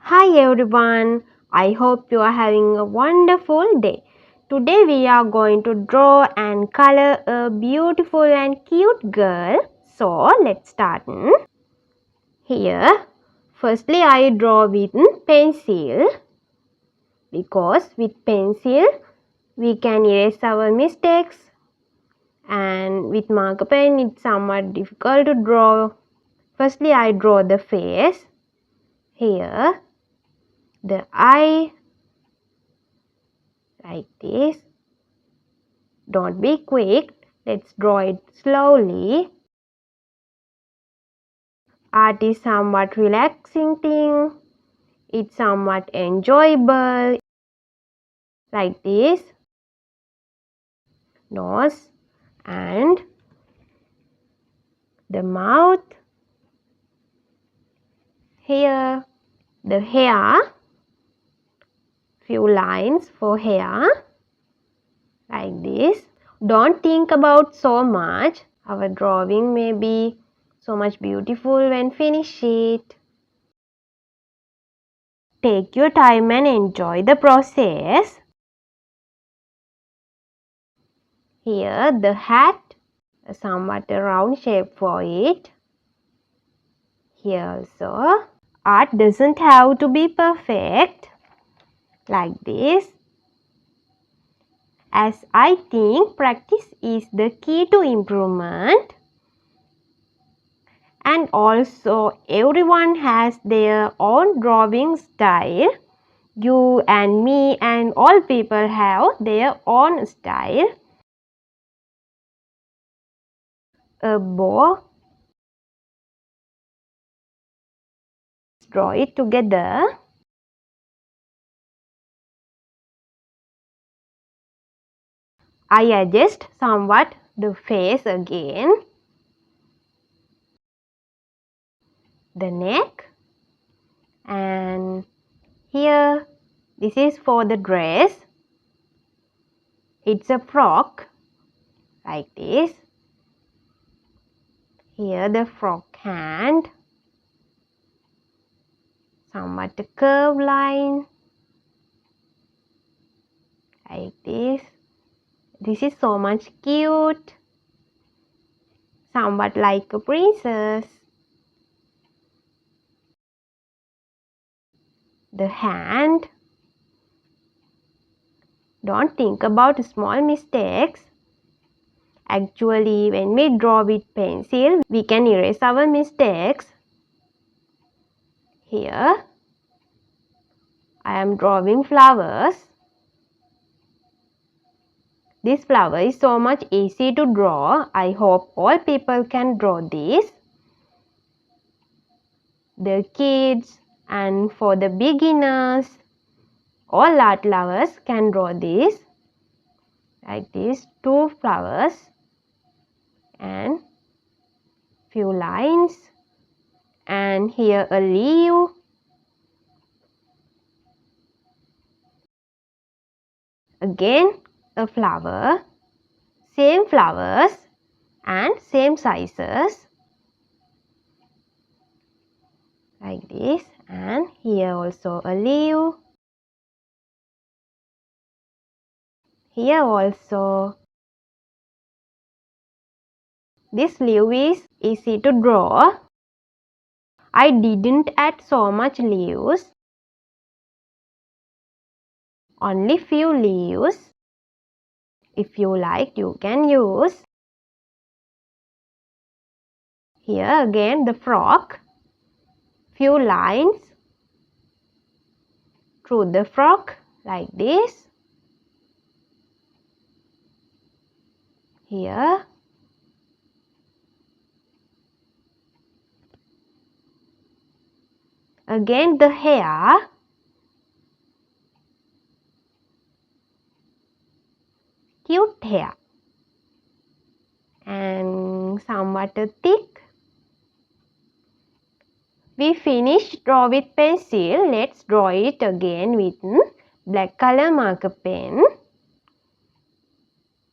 Hi everyone, I hope you are having a wonderful day. Today we are going to draw and color a beautiful and cute girl. So let's start. Here, firstly I draw with pencil because with pencil we can erase our mistakes, and with marker pen it's somewhat difficult to draw. Firstly I draw the face, here the eye, like this. Don't be quick, let's draw it slowly. Art is somewhat relaxing thing. It's somewhat enjoyable. Like this. Nose and the mouth. Here the hair. Few lines for hair. Like this. Don't think about so much. Our drawing may be so much beautiful when finish it. Take your time and enjoy the process. Here the hat, somewhat a round shape for it. Here also. Art doesn't have to be perfect. Like this. As I think practice is the key to improvement. And also everyone has their own drawing style. You and me and all people have their own style. A bow. Draw it together. I adjust somewhat the face again. The neck, and here this is for the dress. It's a frock, like this. Here the frock hand, somewhat a curved line, like this. This is so much cute, somewhat like a princess. The hand. Don't think about small mistakes. Actually, when we draw with pencil, we can erase our mistakes. Here, I am drawing flowers. This flower is so much easy to draw. I hope all people can draw this. The kids and for the beginners, all art lovers can draw this. Like this, two flowers and few lines, and here a leaf. Again a flower, same flowers and same sizes, like this, and here also a leaf. Here also. This leaf is easy to draw. I didn't add so much leaves. Only few leaves. If you like, you can use. Here again the frock. Few lines through the frock, like this. Here. Again the hair. Cute hair. And somewhat thick. We finished draw with pencil. Let's draw it again with black color marker pen.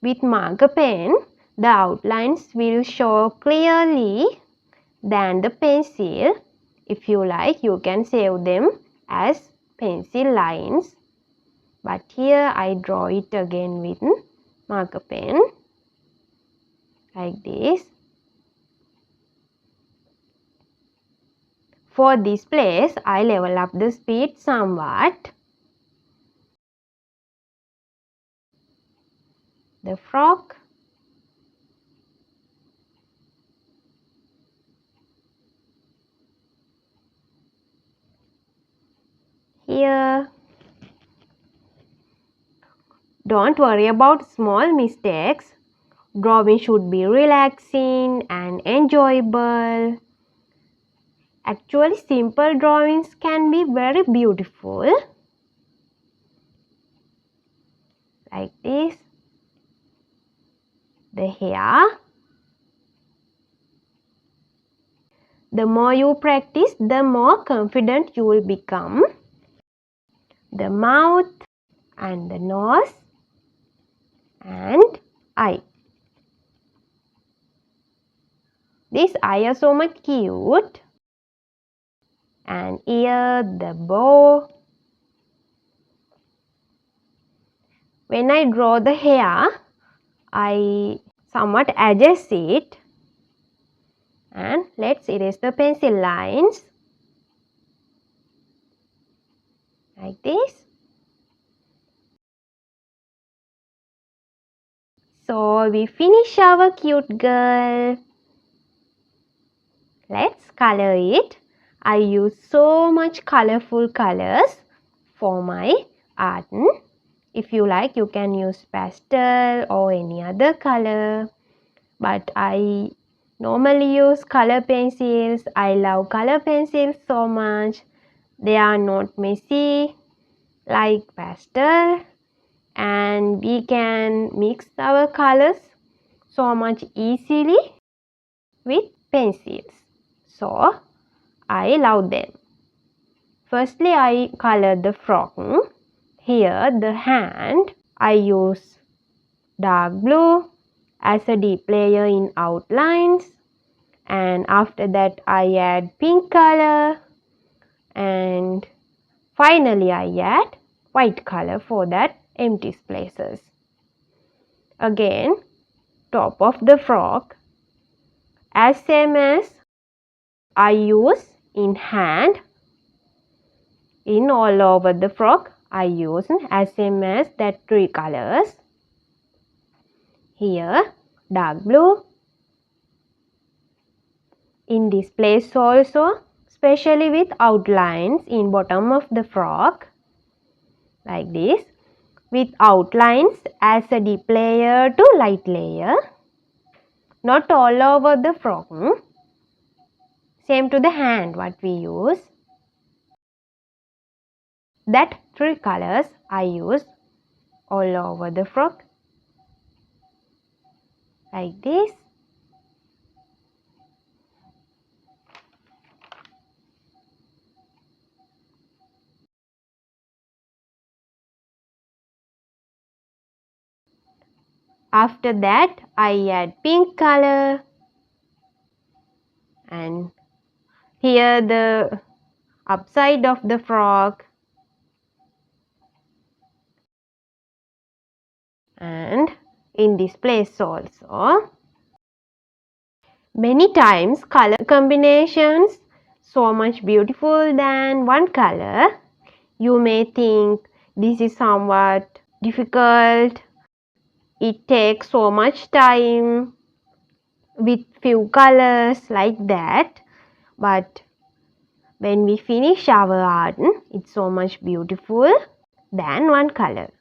With marker pen, the outlines will show clearly than the pencil. If you like, you can save them as pencil lines, but here I draw it again with marker pen like this. For this place, I level up the speed somewhat. The frog. Here. Don't worry about small mistakes. Drawing should be relaxing and enjoyable. Actually, simple drawings can be very beautiful. Like this. The hair. The more you practice, the more confident you will become. The mouth and the nose and eye. This eye is so much cute. And ear, the bow. When I draw the hair, I somewhat adjust it. And let's erase the pencil lines. Like this. So we finish our cute girl. Let's color it. I use so much colorful colors for my art. If you like, you can use pastel or any other color. But I normally use color pencils. I love color pencils so much. They are not messy like pastel. And we can mix our colors so much easily with pencils. So, I love them. Firstly, I color the frog. Here, the hand, I use dark blue as a deep layer in outlines. And after that, I add pink color. And finally, I add white color for that empty spaces. Again, top of the frog, as same as I use in hand, in all over the frog, I use as same as that 3 colors. Here, dark blue. In this place also, especially with outlines in bottom of the frog, like this, with outlines as a deep layer to light layer, not all over the frog. Same to the hand what we use. That 3 colors I use all over the frog, like this. After that, I add pink color, and here the upside of the frog, and in this place also. Many times color combinations so much beautiful than one color. You may think this is somewhat difficult. It takes so much time with few colors like that. But when we finish our art, it's so much beautiful than one color.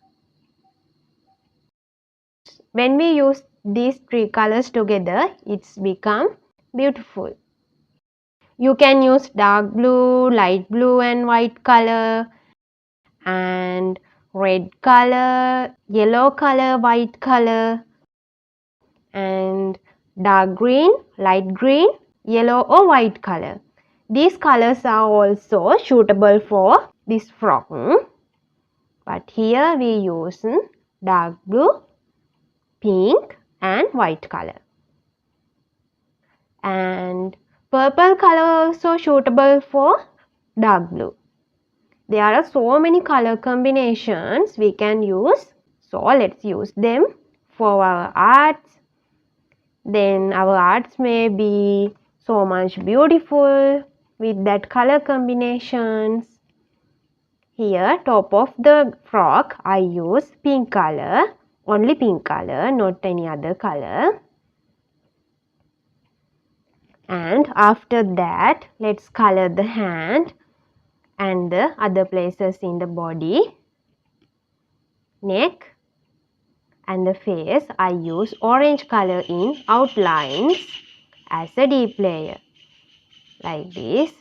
When we use these 3 colors together, it's become beautiful. You can use dark blue, light blue and white color, and red color, yellow color, white color, and dark green, light green, yellow or white color. These colors are also suitable for this frog. But here we use dark blue, pink and white color. And purple color also suitable for dark blue. there are so many color combinations we can use. So let's use them for our arts. Then our arts may be so much beautiful with that color combinations. Here, top of the frock, I use pink color, only pink color, not any other color. And after that, let's color the hand and the other places in the body, neck and the face. I use orange color in outlines as a deep layer, like this.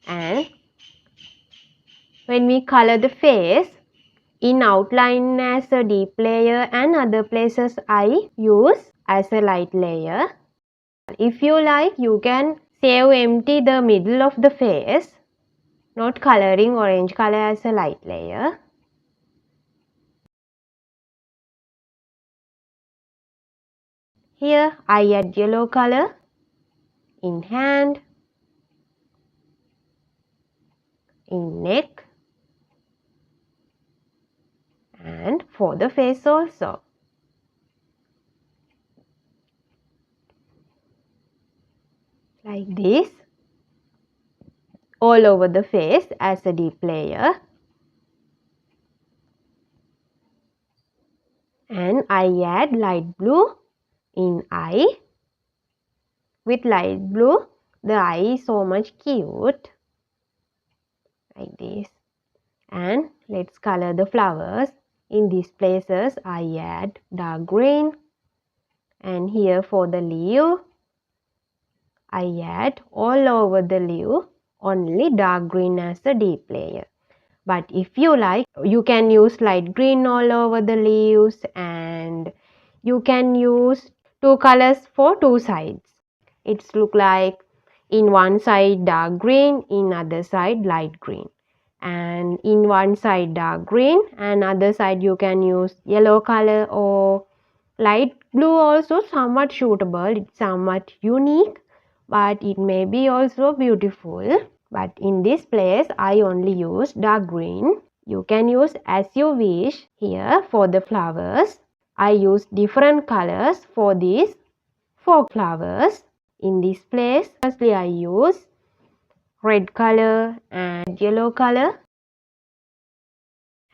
And when we color the face, in outline as a deep layer and other places I use as a light layer. If you like, you can save empty the middle of the face, not coloring orange color as a light layer. Here I add yellow color in hand, in neck and for the face also. Like this, all over the face as a deep layer. And I add light blue in eye. With light blue, the eye is so much cute. Like this. And let's color the flowers. In these places, I add dark green. And here for the leaf, I add all over the leaf only dark green as a deep layer. But if you like, you can use light green all over the leaves, and you can use two colors for two sides. It's look like in one side dark green, in other side light green. And in one side dark green and other side you can use yellow color or light blue also somewhat suitable. It's somewhat unique, but it may be also beautiful. But in this place I only use dark green. You can use as you wish. Here for the flowers, I use different colors for these 4 flowers. In this place, firstly I use red color and yellow color.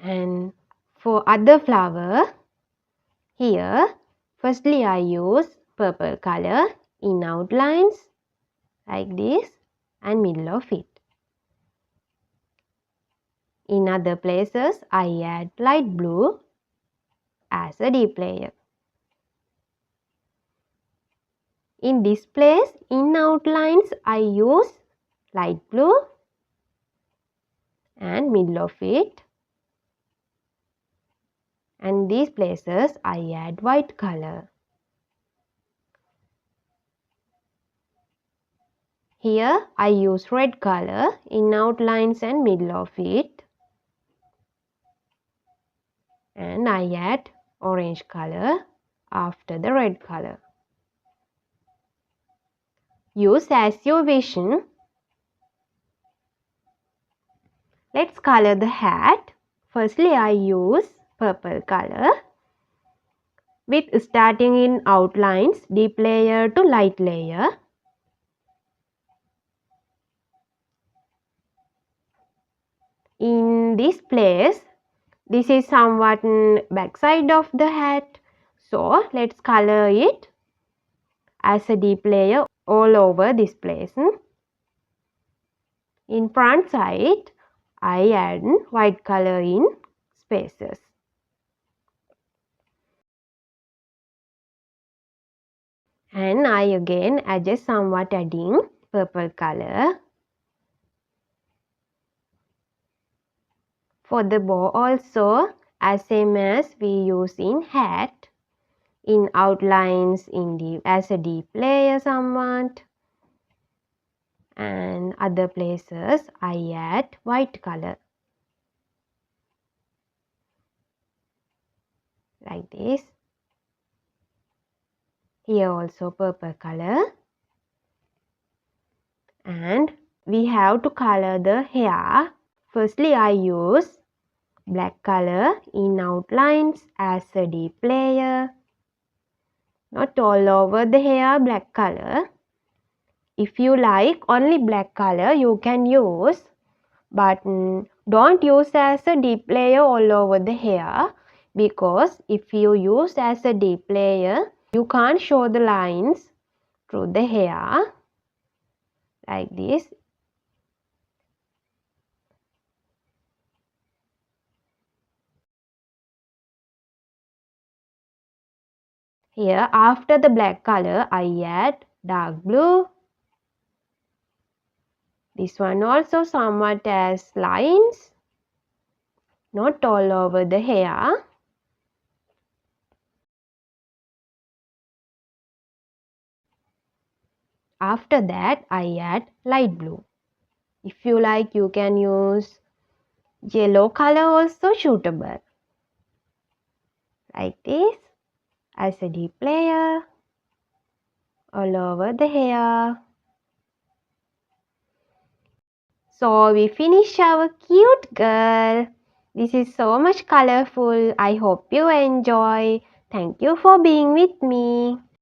And for other flower, here, firstly I use purple color in outlines like this and middle of it. In other places, I add light blue as a deep layer. In this place, in outlines, I use light blue and middle of it. And these places, I add white color. Here, I use red color in outlines and middle of it. And I add orange color after the red color. Use as your wish. Let's color the hat. Firstly, I use purple color with starting in outlines, deep layer to light layer. In this place, this is somewhat back side of the hat. So, let's color it as a deep layer all over this place. In front side, I add white color in spaces. And I again adjust somewhat adding purple color. For the bow also, as same as we use in hat, in outlines as a deep layer somewhat. And other places I add white color. Like this. Here also purple color. And we have to color the hair. Firstly, I use black color in outlines as a deep layer. Not all over the hair black color. If you like only black color, you can use, but don't use as a deep layer all over the hair, because if you use as a deep layer, you can't show the lines through the hair like this. Here, after the black color, I add dark blue. This one also somewhat as lines, not all over the hair. After that, I add light blue. If you like, you can use yellow color also suitable. Like this, as a deep layer all over the hair. So we finish our cute girl. This is so much colorful. I hope you enjoy. Thank you for being with me.